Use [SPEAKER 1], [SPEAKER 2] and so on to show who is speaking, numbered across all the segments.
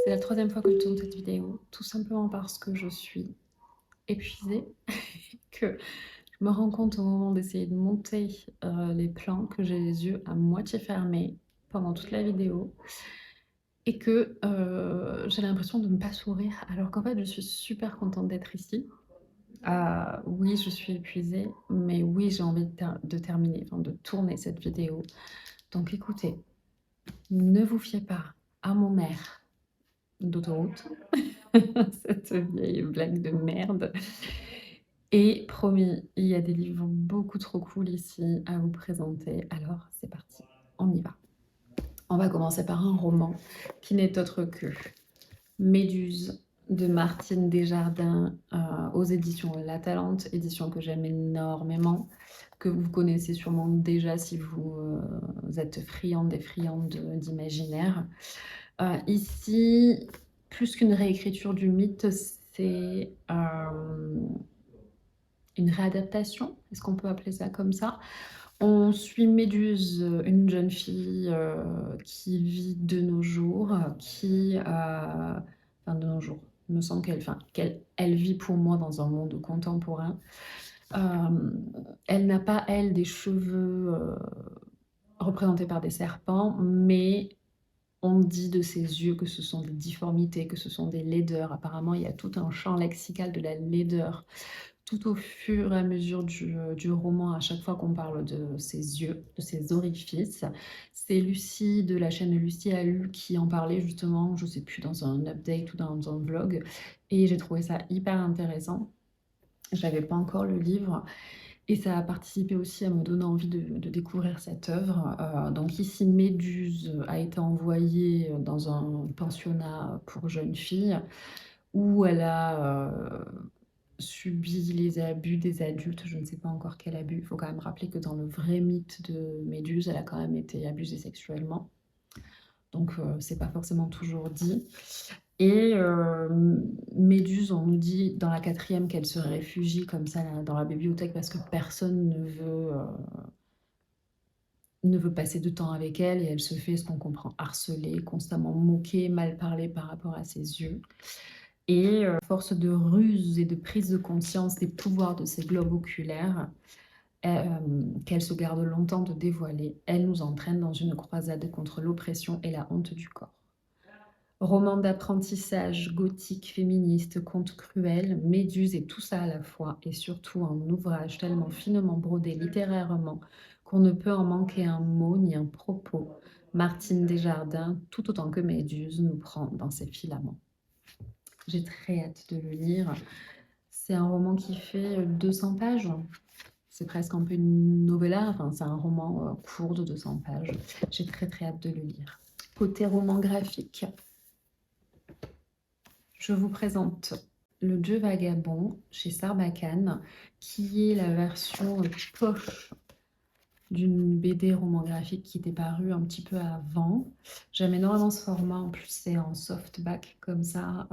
[SPEAKER 1] C'est la troisième fois que je tourne cette vidéo, tout simplement parce que je suis épuisée, que je me rends compte au moment d'essayer de monter, les plans que j'ai les yeux à moitié fermés pendant toute la vidéo et que, j'ai l'impression de ne pas sourire alors qu'en fait je suis super contente d'être ici. Oui, je suis épuisée, mais oui, j'ai envie de terminer, enfin de tourner cette vidéo. Donc écoutez, ne vous fiez pas à mon air d'autoroute. Cette vieille blague de merde. Et promis, il y a des livres beaucoup trop cool ici à vous présenter. Alors, c'est parti, on y va. On va commencer par un roman qui n'est autre que Méduse de Martine Desjardins aux éditions La Talente, édition que j'aime énormément, que vous connaissez sûrement déjà si vous êtes friande et friande d'imaginaire. Ici, plus qu'une réécriture du mythe, c'est une réadaptation, est-ce qu'on peut appeler ça comme ça? On suit Méduse, une jeune fille qui vit de nos jours, enfin de nos jours, il me semble qu'elle vit pour moi dans un monde contemporain. Elle n'a pas, elle, des cheveux représentés par des serpents, mais on dit de ses yeux que ce sont des difformités, que ce sont des laideurs. Apparemment, il y a tout un champ lexical de la laideur tout au fur et à mesure du roman, à chaque fois qu'on parle de ses yeux, de ses orifices. C'est Lucie de la chaîne Lucie a lu qui en parlait justement, je sais plus, dans un update ou dans un vlog. Et j'ai trouvé ça hyper intéressant. Je n'avais pas encore le livre. Et ça a participé aussi à me donner envie de découvrir cette œuvre. Donc ici, Méduse a été envoyée dans un pensionnat pour jeunes filles où elle a subi les abus des adultes. Je ne sais pas encore quel abus. Il faut quand même rappeler que dans le vrai mythe de Méduse, elle a quand même été abusée sexuellement. Donc c'est pas forcément toujours dit. Et Méduse, on nous dit dans la quatrième qu'elle se réfugie comme ça dans la bibliothèque parce que personne ne veut passer de temps avec elle et elle se fait, ce qu'on comprend, harceler, constamment moquer, mal parler par rapport à ses yeux. Et force de ruse et de prise de conscience des pouvoirs de ses globes oculaires, qu'elle se garde longtemps de dévoiler, elle nous entraîne dans une croisade contre l'oppression et la honte du corps. Roman d'apprentissage, gothique, féministe, conte cruel, Méduse et tout ça à la fois, et surtout un ouvrage tellement finement brodé littérairement qu'on ne peut en manquer un mot ni un propos. Martine Desjardins, tout autant que Méduse, nous prend dans ses filaments. J'ai très hâte de le lire. C'est un roman qui fait 200 pages. C'est presque un peu une novella, enfin, c'est un roman court de 200 pages. J'ai très très hâte de le lire. Côté roman graphique, je vous présente Le Dieu vagabond chez Sarbacane, qui est la version poche d'une BD roman graphique qui était parue un petit peu avant. J'aime énormément ce format, en plus c'est en softback comme ça,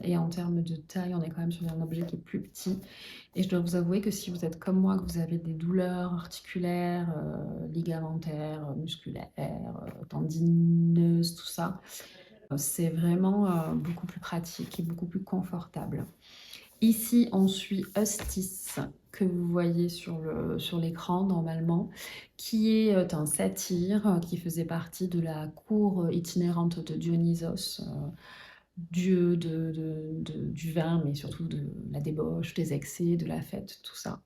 [SPEAKER 1] et en termes de taille, on est quand même sur un objet qui est plus petit. Et je dois vous avouer que si vous êtes comme moi, que vous avez des douleurs articulaires, ligamentaires, musculaires, tendineuses, tout ça, c'est vraiment beaucoup plus pratique et beaucoup plus confortable. Ici, on suit Eustace, que vous voyez sur l'écran normalement, qui est un satyre qui faisait partie de la cour itinérante de Dionysos, dieu du vin, mais surtout de la débauche, des excès, de la fête, tout ça.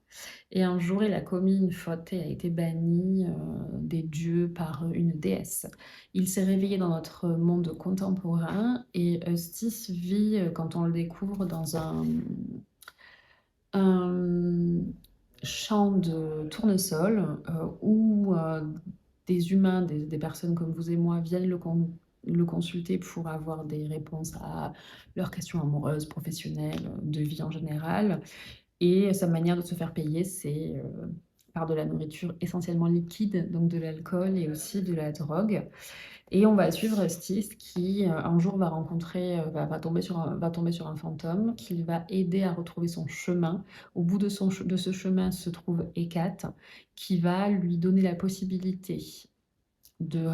[SPEAKER 1] Et un jour, il a commis une faute et a été banni des dieux par une déesse. Il s'est réveillé dans notre monde contemporain et Eustace vit, quand on le découvre, dans un champ de tournesol où des humains, des personnes comme vous et moi viennent le consulter pour avoir des réponses à leurs questions amoureuses, professionnelles, de vie en général. Et sa manière de se faire payer, c'est par de la nourriture essentiellement liquide, donc de l'alcool et aussi de la drogue. Et on va suivre Stis qui, un jour, va tomber sur un fantôme qu'il va aider à retrouver son chemin. Au bout de ce chemin se trouve Hécate, qui va lui donner la possibilité de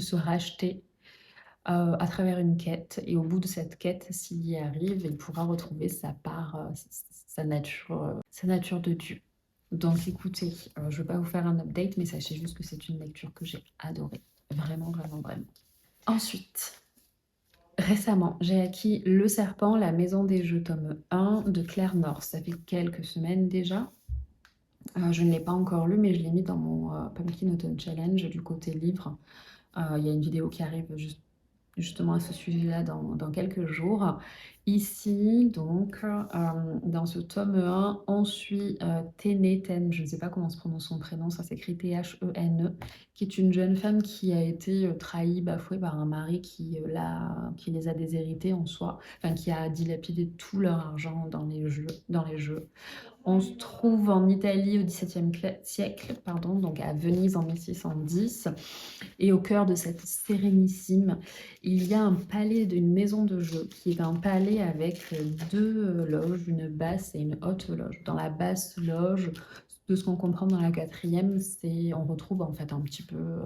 [SPEAKER 1] se racheter à travers une quête et au bout de cette quête, s'il y arrive, il pourra retrouver sa part, sa nature de Dieu. Donc écoutez, je ne vais pas vous faire un update, mais sachez juste que c'est une lecture que j'ai adorée. Vraiment, vraiment, vraiment. Ensuite, récemment, j'ai acquis Le Serpent, la Maison des Jeux, tome 1 de Claire North. Ça fait quelques semaines déjà. Je ne l'ai pas encore lu, mais je l'ai mis dans mon Pumpkin Autumn Challenge du côté livre. Il y a une vidéo qui arrive justement à ce sujet-là dans quelques jours. Ici, donc, dans ce tome 1, on suit Ten, je ne sais pas comment se prononce son prénom, ça s'écrit Thene, qui est une jeune femme qui a été trahie, bafouée par un mari qui les a déshérités en soi, enfin qui a dilapidé tout leur argent dans les jeux. On se trouve en Italie au XVIIe siècle, pardon, donc à Venise en 1610. Et au cœur de cette sérénissime, il y a un palais d'une maison de jeu qui est un palais avec deux loges, une basse et une haute loge. Dans la basse loge, de ce qu'on comprend dans la quatrième, on retrouve en fait un petit peu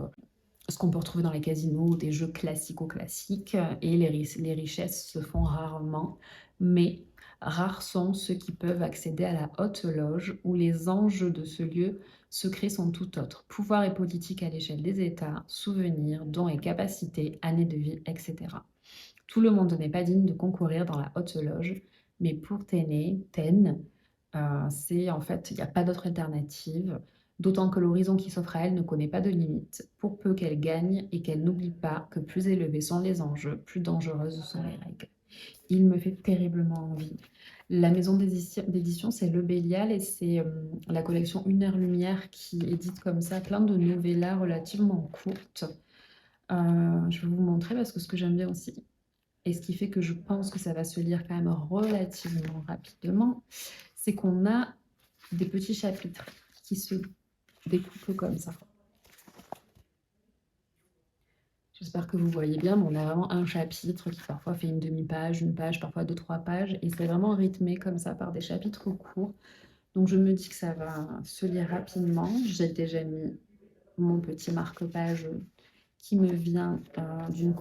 [SPEAKER 1] ce qu'on peut retrouver dans les casinos, des jeux classico-classiques, et les richesses se font rarement, mais rares sont ceux qui peuvent accéder à la haute loge, où les enjeux de ce lieu secret sont tout autres. Pouvoir et politique à l'échelle des États, souvenirs, dons et capacités, années de vie, etc. Tout le monde n'est pas digne de concourir dans la haute loge, mais pour Ten, c'est en fait, il n'y a pas d'autre alternative, d'autant que l'horizon qui s'offre à elle ne connaît pas de limite, pour peu qu'elle gagne et qu'elle n'oublie pas que plus élevés sont les enjeux, plus dangereuses sont les règles. Il me fait terriblement envie. La maison d'édition, c'est Le Bélial et c'est la collection Une heure lumière qui édite comme ça plein de novellas relativement courtes. Je vais vous montrer parce que ce que j'aime bien aussi, et ce qui fait que je pense que ça va se lire quand même relativement rapidement, c'est qu'on a des petits chapitres qui se découpent comme ça. J'espère que vous voyez bien, mais on a vraiment un chapitre qui parfois fait une demi-page, une page, parfois 2-3 pages, et c'est vraiment rythmé comme ça par des chapitres courts. Donc je me dis que ça va se lire rapidement. J'ai déjà mis mon petit marque-page qui me vient d'une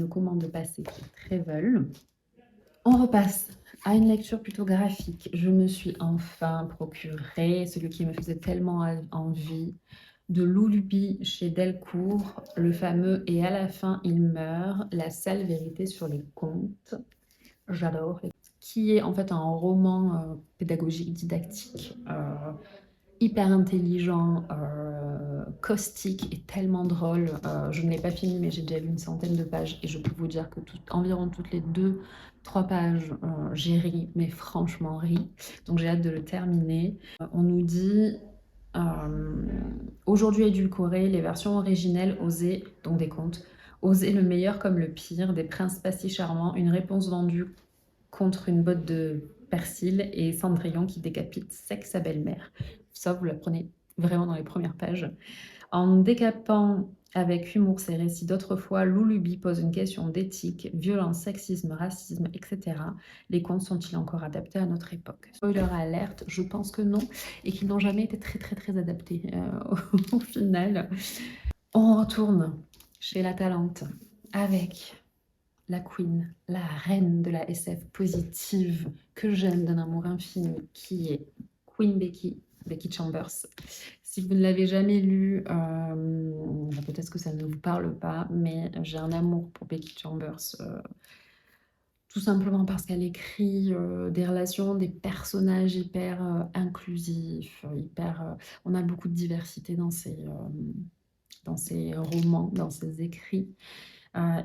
[SPEAKER 1] commande passée Travel. On repasse à une lecture plutôt graphique. Je me suis enfin procuré celui qui me faisait tellement envie, de Loulubi chez Delcourt, le fameux Et à la fin il meurt, la sale vérité sur les contes. J'adore. Qui est en fait un roman pédagogique didactique, hyper intelligent, caustique et tellement drôle. Je ne l'ai pas fini, mais j'ai déjà lu une centaine de pages et je peux vous dire que environ toutes les 2-3 pages, j'ai ri, mais franchement ri. Donc j'ai hâte de le terminer. On nous dit aujourd'hui édulcoré, les versions originelles osaient, donc des contes, osaient le meilleur comme le pire, des princes pas si charmants, une réponse vendue contre une botte de persil et Cendrillon qui décapite sec sa belle-mère. Ça, vous l'apprenez vraiment dans les premières pages. En décapant avec humour ces récits d'autrefois, Loulubi pose une question d'éthique, violence, sexisme, racisme, etc. Les contes sont-ils encore adaptés à notre époque? Spoiler alerte, je pense que non, et qu'ils n'ont jamais été très très très adaptés au final. On retourne chez La Talente avec la queen, la reine de la SF positive que j'aime d'un amour infini, qui est Queen Becky Chambers. Si vous ne l'avez jamais lu, peut-être que ça ne vous parle pas, mais j'ai un amour pour Becky Chambers, tout simplement parce qu'elle écrit des relations, des personnages hyper inclusifs, on a beaucoup de diversité dans ses romans, dans ses écrits.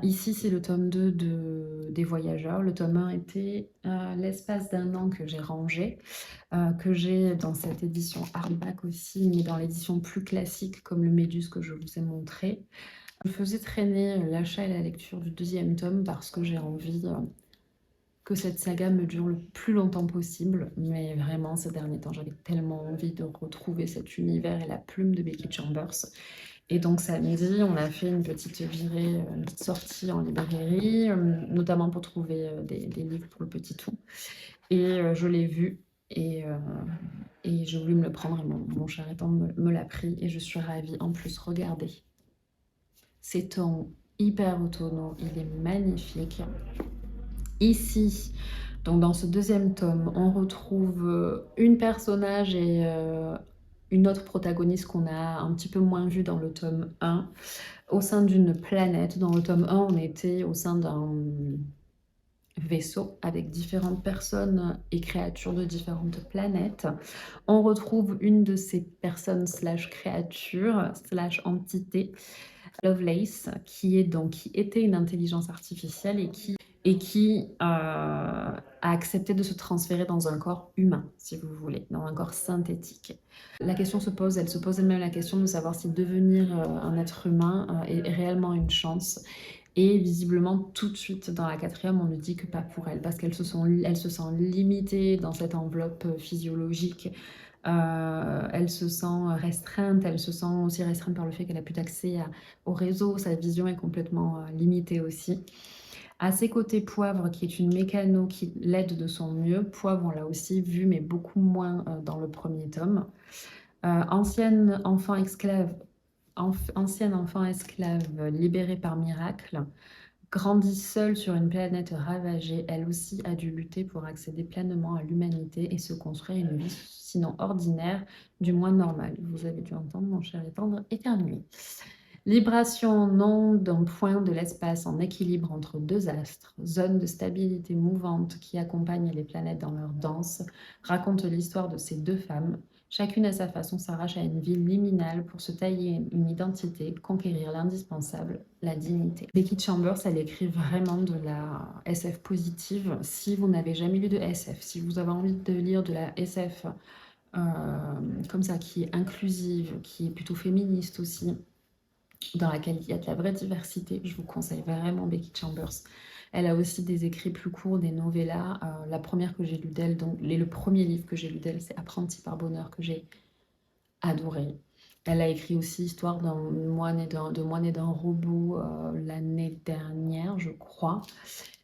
[SPEAKER 1] Ici, c'est le tome 2 des Voyageurs. Le tome 1 était l'espace d'un an que j'ai rangé, que j'ai dans cette édition hardback aussi, mais dans l'édition plus classique comme le Méduse que je vous ai montré. Je faisais traîner l'achat et la lecture du deuxième tome parce que j'ai envie que cette saga me dure le plus longtemps possible, mais vraiment ces derniers temps j'avais tellement envie de retrouver cet univers et la plume de Becky Chambers. Et donc samedi, on a fait une petite virée, une petite sortie en librairie, notamment pour trouver des livres pour le petit tout. Et je l'ai vu et j'ai voulu me le prendre et mon chariton me l'a pris et je suis ravie. En plus, regardez, c'est en hyper autonome, il est magnifique. Ici, donc dans ce deuxième tome, on retrouve une personnage et une autre protagoniste qu'on a un petit peu moins vue dans le tome 1, au sein d'une planète. Dans le tome 1, on était au sein d'un vaisseau avec différentes personnes et créatures de différentes planètes. On retrouve une de ces personnes slash créatures slash entités, Lovelace, qui était une intelligence artificielle et qui a accepté de se transférer dans un corps humain, si vous voulez, dans un corps synthétique. La question se pose, elle se pose elle-même la question de savoir si devenir un être humain est réellement une chance. Et visiblement, tout de suite, dans la quatrième, on ne dit que pas pour elle, parce qu'elle se sent limitée dans cette enveloppe physiologique. Elle se sent restreinte, elle se sent aussi restreinte par le fait qu'elle n'a plus d'accès au réseau, sa vision est complètement limitée aussi. À ses côtés, Poivre, qui est une mécano qui l'aide de son mieux. Poivre, on l'a aussi vu, mais beaucoup moins dans le premier tome. Ancienne enfant esclave libérée par miracle, grandit seule sur une planète ravagée, elle aussi a dû lutter pour accéder pleinement à l'humanité et se construire une vie, sinon ordinaire, du moins normale. Vous avez dû entendre mon cher et tendre éternuer. Libration non d'un point de l'espace en équilibre entre deux astres, zone de stabilité mouvante qui accompagne les planètes dans leur danse, raconte l'histoire de ces deux femmes. Chacune à sa façon s'arrache à une vie liminale pour se tailler une identité, conquérir l'indispensable, la dignité. Becky Chambers, elle écrit vraiment de la SF positive. Si vous n'avez jamais lu de SF, si vous avez envie de lire de la SF comme ça, qui est inclusive, qui est plutôt féministe aussi, dans laquelle il y a de la vraie diversité, je vous conseille vraiment Becky Chambers. Elle a aussi des écrits plus courts, des novellas. La première que j'ai lue d'elle, donc le premier livre que j'ai lu d'elle, c'est Apprenti par bonheur, que j'ai adoré. Elle a écrit aussi Histoire d'un moine et d'un robot l'année dernière, je crois.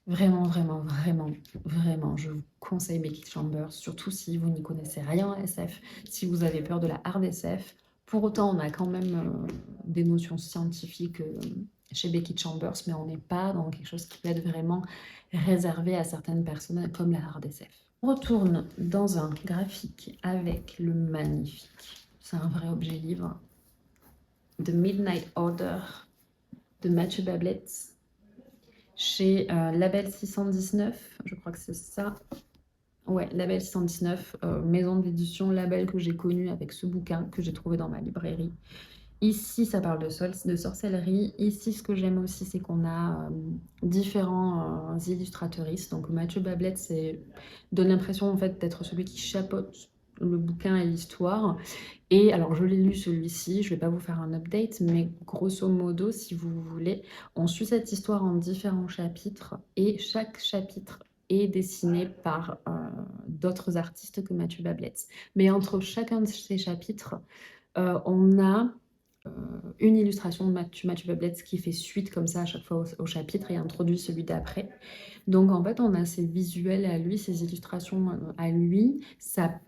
[SPEAKER 1] Vraiment, vraiment, vraiment, vraiment, je vous conseille Becky Chambers, surtout si vous n'y connaissez rien en SF, si vous avez peur de la hard SF. Pour autant, on a quand même des notions scientifiques chez Becky Chambers, mais on n'est pas dans quelque chose qui peut être vraiment réservé à certaines personnes comme la hard SF. On retourne dans un graphique avec le magnifique, c'est un vrai objet livre, The Midnight Order de Mathieu Bablitz, chez Label 619, je crois que c'est ça. Ouais, Label 619, maison d'édition, label que j'ai connu avec ce bouquin que j'ai trouvé dans ma librairie. Ici, ça parle de sorcellerie. Ici, ce que j'aime aussi, c'est qu'on a différents illustrateuristes. Donc, Mathieu Bablette donne l'impression en fait d'être celui qui chapeaute le bouquin et l'histoire. Et alors, je l'ai lu celui-ci, je ne vais pas vous faire un update, mais grosso modo, si vous voulez, on suit cette histoire en différents chapitres et chaque chapitre est dessiné par d'autres artistes que Mathieu Bablette. Mais entre chacun de ces chapitres, on a une illustration de Mathieu Bablette qui fait suite comme ça à chaque fois au chapitre et introduit celui d'après. Donc en fait, on a ses visuels à lui, ses illustrations à lui, sa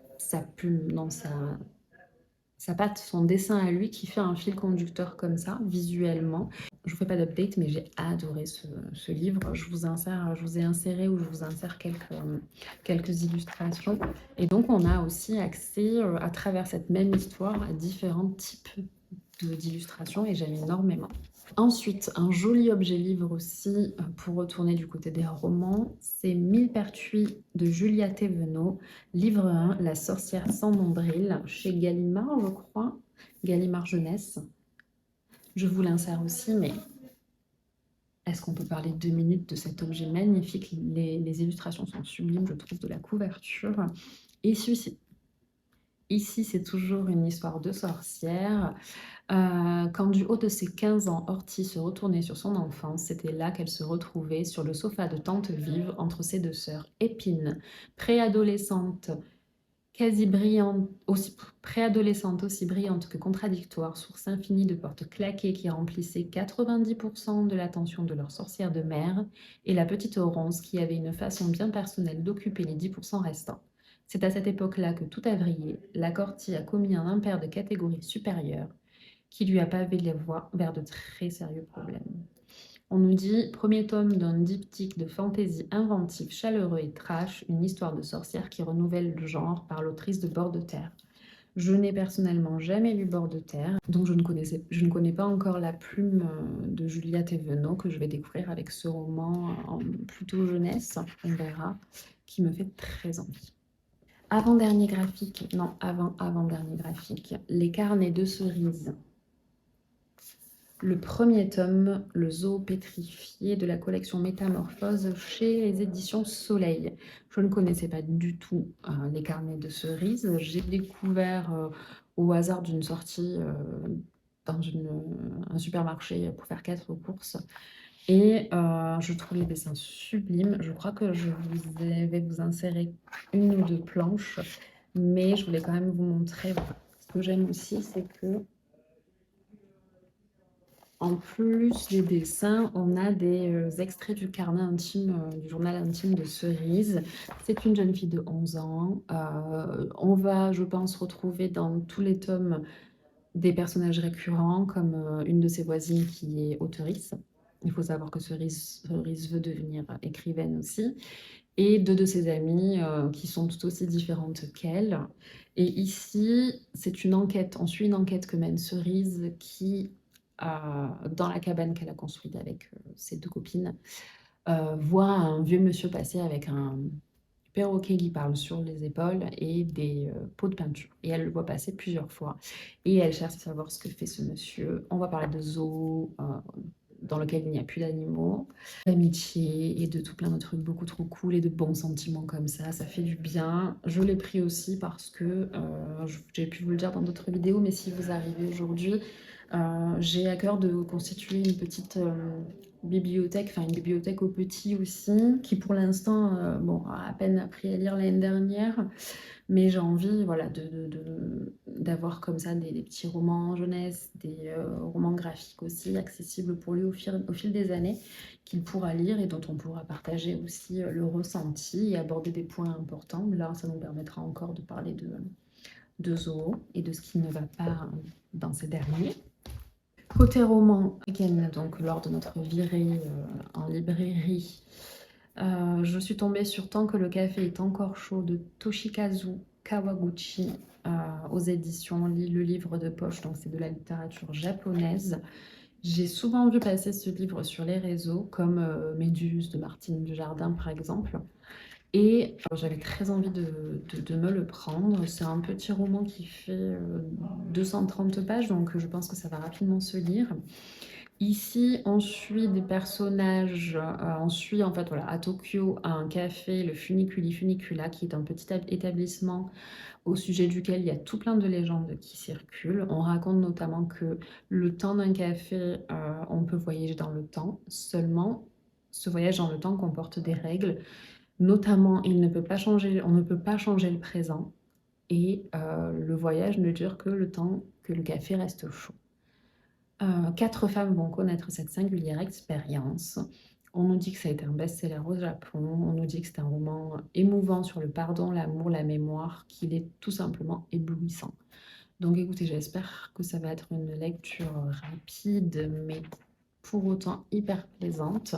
[SPEAKER 1] plume dans sa patte, son dessin à lui qui fait un fil conducteur comme ça, visuellement. Je vous fais pas d'update, mais j'ai adoré ce livre. Je vous ai inséré ou je vous insère quelques illustrations. Et donc, on a aussi accès, à travers cette même histoire, à différents types d'illustrations et j'aime énormément. Ensuite, un joli objet livre aussi pour retourner du côté des romans, c'est Millepertuis de Julia Thévenot, livre 1, La sorcière sans nombril, chez Gallimard, je crois, Gallimard Jeunesse. Je vous l'insère aussi, mais est-ce qu'on peut parler 2 minutes de cet objet magnifique? Les illustrations sont sublimes, je trouve, de la couverture. Ici, c'est toujours une histoire de sorcière. Quand du haut de ses 15 ans, Horty se retournait sur son enfance, c'était là qu'elle se retrouvait, sur le sofa de tante Vive, entre ses deux sœurs. Épine, préadolescente, préadolescente aussi brillante que contradictoire, source infinie de portes claquées qui remplissaient 90% de l'attention de leur sorcière de mère, et la petite Ronce qui avait une façon bien personnelle d'occuper les 10% restants. C'est à cette époque-là que tout a vrillé, la Corty a commis un impair de catégorie supérieure, qui lui a pavé les voies vers de très sérieux problèmes. On nous dit premier tome d'un diptyque de fantasy inventif, chaleureux et trash, une histoire de sorcière qui renouvelle le genre par l'autrice de Bord de terre. Je n'ai personnellement jamais lu Bord de terre, donc je ne connais pas encore la plume de Julia Thévenot que je vais découvrir avec ce roman en plutôt jeunesse, on verra, qui me fait très envie. Avant-dernier graphique, non, avant-dernier graphique, Les carnets de cerises. Le premier tome, Le zoo pétrifié de la collection Métamorphose chez les éditions Soleil. Je ne connaissais pas du tout les carnets de cerises. J'ai découvert au hasard d'une sortie dans un supermarché pour faire 4 courses. Et je trouve les dessins sublimes. Je crois que vais vous insérer une ou deux planches, mais je voulais quand même vous montrer. Voilà. Ce que j'aime aussi, c'est que en plus des dessins, on a des extraits du carnet intime, du journal intime de Cerise. C'est une jeune fille de 11 ans. On va, je pense, retrouver dans tous les tomes des personnages récurrents, comme une de ses voisines qui est auteurice. Il faut savoir que Cerise veut devenir écrivaine aussi. Et deux de ses amies qui sont tout aussi différentes qu'elle. Et ici, c'est une enquête. On suit une enquête que mène Cerise qui dans la cabane qu'elle a construite avec ses deux copines, voit un vieux monsieur passer avec un perroquet qui parle sur les épaules et des pots de peinture. Et elle le voit passer plusieurs fois. Et elle cherche à savoir ce que fait ce monsieur. On va parler de zoo, dans lequel il n'y a plus d'animaux, d'amitié et de tout plein de trucs beaucoup trop cool et de bons sentiments comme ça fait du bien. Je l'ai pris aussi parce que, j'ai pu vous le dire dans d'autres vidéos, mais si vous arrivez aujourd'hui, j'ai à cœur de constituer une petite bibliothèque, enfin une bibliothèque aux petits aussi, qui pour l'instant, bon, a à peine appris à lire l'année dernière, mais j'ai envie, voilà, d'avoir comme ça des petits romans jeunesse, des romans graphiques aussi, accessibles pour lui au fil des années, qu'il pourra lire et dont on pourra partager aussi le ressenti et aborder des points importants. Là, ça nous permettra encore de parler de zoo et de ce qui ne va pas dans ces derniers. Côté roman, donc lors de notre virée en librairie, je suis tombée sur Tant que le café est encore chaud de Toshikazu Kawaguchi aux éditions Le Livre de Poche, donc c'est de la littérature japonaise. J'ai souvent vu passer ce livre sur les réseaux, comme Méduse de Martine Dujardin par exemple. Et j'avais très envie de me le prendre. C'est un petit roman qui fait 230 pages, donc je pense que ça va rapidement se lire. Ici, on suit des personnages, on suit en fait voilà, à Tokyo un café, le Funiculi Funicula, qui est un petit établissement au sujet duquel il y a tout plein de légendes qui circulent. On raconte notamment que le temps d'un café, on peut voyager dans le temps, seulement ce voyage dans le temps comporte des règles. Notamment, on ne peut pas changer le présent et le voyage ne dure que le temps que le café reste chaud. 4 femmes vont connaître cette singulière expérience. On nous dit que ça a été un best-seller au Japon, on nous dit que c'est un roman émouvant sur le pardon, l'amour, la mémoire, qu'il est tout simplement éblouissant. Donc écoutez, j'espère que ça va être une lecture rapide, mais pour autant hyper plaisante.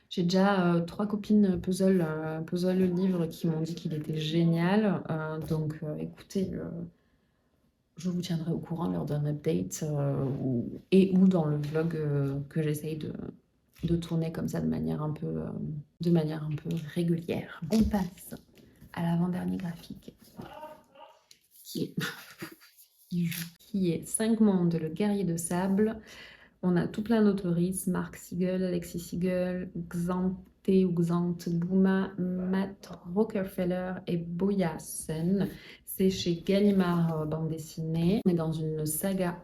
[SPEAKER 1] J'ai déjà 3 copines puzzle le livre qui m'ont dit qu'il était génial. Donc écoutez, je vous tiendrai au courant lors d'un update ou dans le vlog que j'essaye de tourner comme ça de manière un peu régulière. On passe à l'avant-dernier graphique qui est, qui est 5 mondes, le guerrier de sable. On a tout plein d'autoristes, Mark Siegel, Alexis Siegel, Xante ou Xante Bouma, Matt Rockefeller et Boyassen. C'est chez Gallimard Bande Dessinée. On est dans une saga,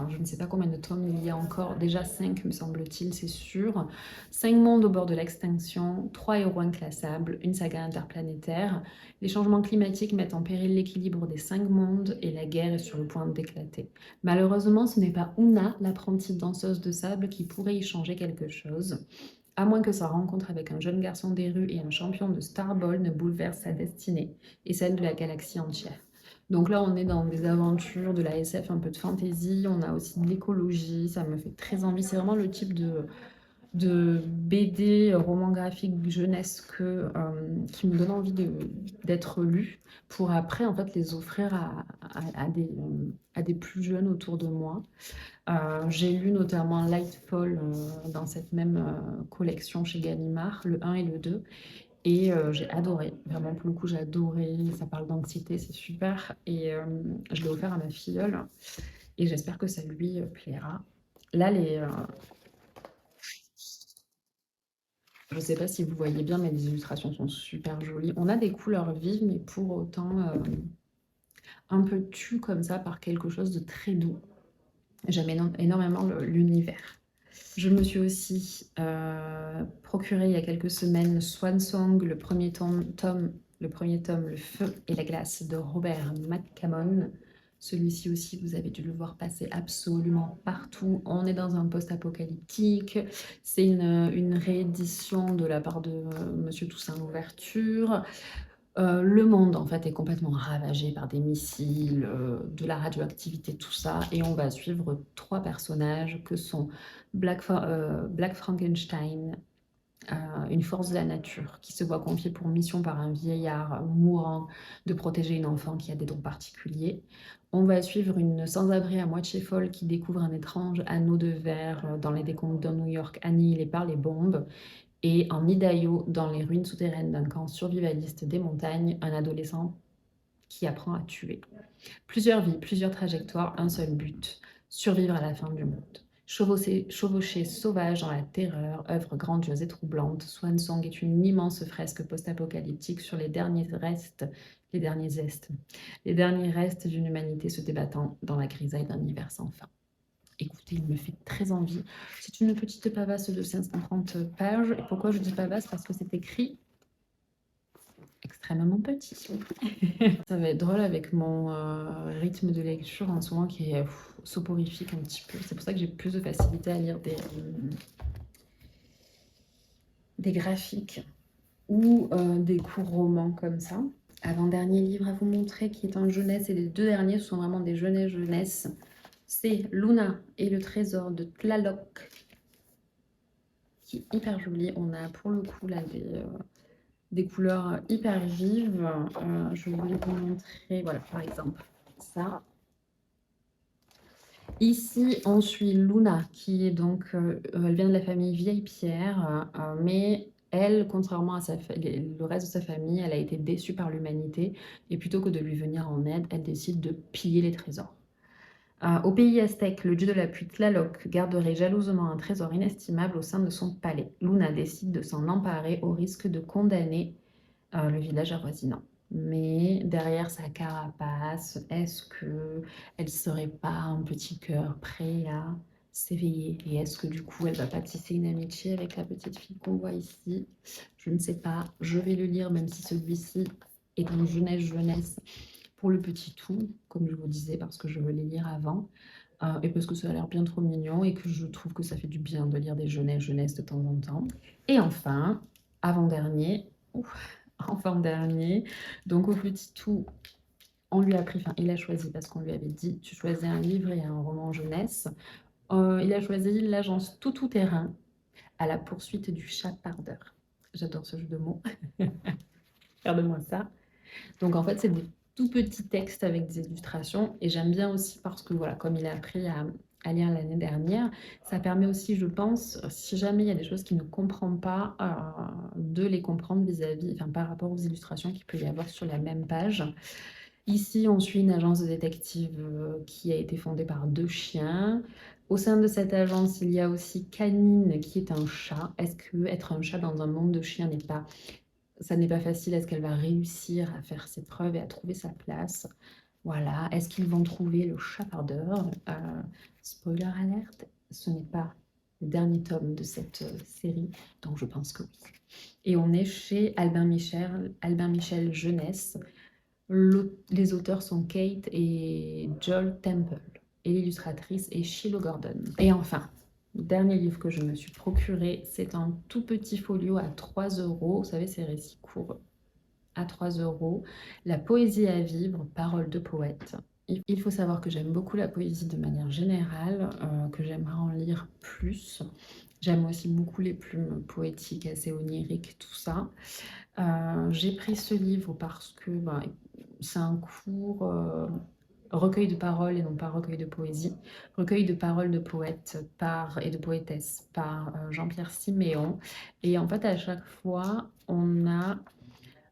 [SPEAKER 1] je ne sais pas combien de tomes il y a encore, déjà 5 me semble-t-il, c'est sûr. 5 mondes au bord de l'extinction, 3 héros inclassables, une saga interplanétaire. Les changements climatiques mettent en péril l'équilibre des 5 mondes et la guerre est sur le point d'éclater. Malheureusement, ce n'est pas Una, l'apprentie danseuse de sable, qui pourrait y changer quelque chose, à moins que sa rencontre avec un jeune garçon des rues et un champion de Starball ne bouleverse sa destinée et celle de la galaxie entière. Donc là, on est dans des aventures, de la SF, un peu de fantasy, on a aussi de l'écologie, ça me fait très envie. C'est vraiment le type de BD, romans graphiques jeunesse qui me donnent envie d'être lus pour après en fait les offrir à des plus jeunes autour de moi. J'ai lu notamment Lightfall dans cette même collection chez Gallimard, le 1 et le 2. Et j'ai adoré, vraiment pour le coup j'ai adoré, ça parle d'anxiété, c'est super. Et je l'ai offert à ma filleule et j'espère que ça lui plaira. Là, je ne sais pas si vous voyez bien, mais les illustrations sont super jolies. On a des couleurs vives, mais pour autant un peu tues comme ça par quelque chose de très doux. J'aime énormément l'univers. Je me suis aussi procuré il y a quelques semaines Swan Song, le premier tome, Le feu et la glace de Robert McCammon. Celui-ci aussi, vous avez dû le voir passer absolument partout. On est dans un post-apocalyptique. C'est une réédition de la part de Monsieur Toussaint Louverture. Le monde, en fait, est complètement ravagé par des missiles, de la radioactivité, tout ça. Et on va suivre 3 personnages que sont Black Frankenstein, une force de la nature qui se voit confier pour mission par un vieillard mourant de protéger une enfant qui a des dons particuliers. On va suivre une sans-abri à moitié folle qui découvre un étrange anneau de verre dans les décombres de New York annihilé par les bombes. Et en Idaho, dans les ruines souterraines d'un camp survivaliste des montagnes, un adolescent qui apprend à tuer. Plusieurs vies, plusieurs trajectoires, un seul but, survivre à la fin du monde. Chevaucher sauvage dans la terreur, œuvre grandiose et troublante, Swan Song est une immense fresque post-apocalyptique sur les derniers zestes, les derniers restes d'une humanité se débattant dans la grisaille d'un hiver sans fin. Écoutez, il me fait très envie. C'est une petite pavasse de 530 pages. Et pourquoi je dis pavasse? Parce que c'est écrit extrêmement petit. Ça va être drôle avec mon rythme de lecture en ce moment qui est soporifique un petit peu. C'est pour ça que j'ai plus de facilité à lire des graphiques ou des courts romans comme ça. Avant-dernier livre à vous montrer qui est en jeunesse et les 2 derniers sont vraiment des jeunesse. C'est Luna et le trésor de Tlaloc qui est hyper joli. On a pour le coup là des couleurs hyper vives. Je voulais vous montrer, voilà, par exemple, ça. Ici, on suit Luna, qui est donc, elle vient de la famille Vieille Pierre, mais elle, contrairement à le reste de sa famille, elle a été déçue par l'humanité, et plutôt que de lui venir en aide, elle décide de piller les trésors. Au pays aztèque, le dieu de la pluie Tlaloc garderait jalousement un trésor inestimable au sein de son palais. Luna décide de s'en emparer au risque de condamner le village avoisinant. Mais derrière sa carapace, est-ce que elle serait pas un petit cœur prêt à s'éveiller? Et est-ce que du coup, elle va pas tisser une amitié avec la petite fille qu'on voit ici? Je ne sais pas. Je vais le lire, même si celui-ci est en jeunesse pour le petit tout, comme je vous disais, parce que je veux les lire avant. Et parce que ça a l'air bien trop mignon et que je trouve que ça fait du bien de lire des jeunesse de temps en temps. Et enfin, avant-dernier, enfin dernier, donc au petit tout, on lui a pris, enfin il a choisi parce qu'on lui avait dit, tu choisis un livre et un roman jeunesse. Il a choisi L'agence tout terrain à la poursuite du chapardeur. J'adore ce jeu de mots. Regarde-moi ça. Donc en fait, c'est des tout petits textes avec des illustrations et j'aime bien aussi parce que voilà, comme il a appris à lire l'année dernière, ça permet aussi, je pense, si jamais il y a des choses qu'il ne comprend pas, de les comprendre vis-à-vis, enfin par rapport aux illustrations qu'il peut y avoir sur la même page. Ici, on suit une agence de détective qui a été fondée par 2 chiens. Au sein de cette agence, il y a aussi Canine qui est un chat. Est-ce que être un chat dans un monde de chiens ça n'est pas facile? Est-ce qu'elle va réussir à faire ses preuves et à trouver sa place? Voilà. Est-ce qu'ils vont trouver le chapardeur? Spoiler alerte, ce n'est pas le dernier tome de cette série, donc je pense que oui. Et on est chez Albin Michel Jeunesse. Les auteurs sont Kate et Joel Temple. Et l'illustratrice est Shiloh Gordon. Et enfin, le dernier livre que je me suis procuré, c'est un tout petit folio à 3 euros. Vous savez, ces récits courts à 3 euros. La poésie à vivre, paroles de poète. Il faut savoir que j'aime beaucoup la poésie de manière générale, que j'aimerais en lire plus. J'aime aussi beaucoup les plumes poétiques assez oniriques, tout ça. J'ai pris ce livre parce que, ben, c'est un court, recueil de paroles et non pas recueil de poésie. Recueil de paroles de poètes par et de poétesses par, Jean-Pierre Siméon et en fait, à chaque fois, on a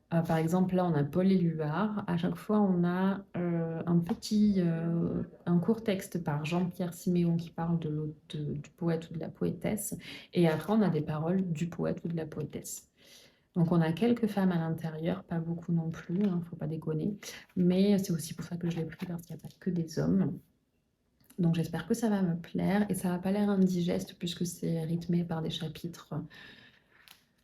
[SPEAKER 1] par exemple, là, on a Paul Éluard. À chaque fois, on a un court texte par Jean-Pierre Siméon qui parle du poète ou de la poétesse. Et après, on a des paroles du poète ou de la poétesse. Donc, on a quelques femmes à l'intérieur, pas beaucoup non plus, hein, faut pas déconner. Mais c'est aussi pour ça que je l'ai pris, parce qu'il n'y a pas que des hommes. Donc, j'espère que ça va me plaire. Et ça n'a pas l'air indigeste puisque c'est rythmé par des chapitres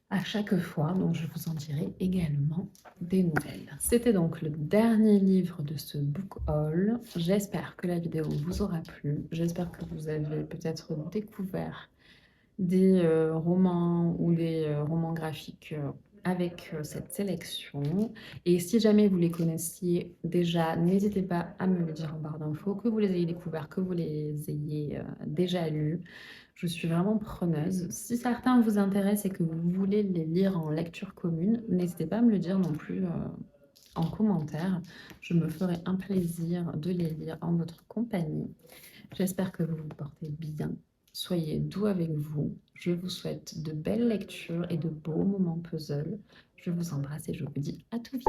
[SPEAKER 1] à chaque fois, donc je vous en dirai également des nouvelles. C'était donc le dernier livre de ce book haul. J'espère que la vidéo vous aura plu. J'espère que vous avez peut-être découvert des romans ou des romans graphiques avec cette sélection. Et si jamais vous les connaissiez déjà, n'hésitez pas à me le dire en barre d'infos, que vous les ayez découverts, que vous les ayez déjà lus. Je suis vraiment preneuse. Si certains vous intéressent et que vous voulez les lire en lecture commune, n'hésitez pas à me le dire non plus en commentaire. Je me ferai un plaisir de les lire en votre compagnie. J'espère que vous vous portez bien. Soyez doux avec vous. Je vous souhaite de belles lectures et de beaux moments puzzle. Je vous embrasse et je vous dis à tout vite.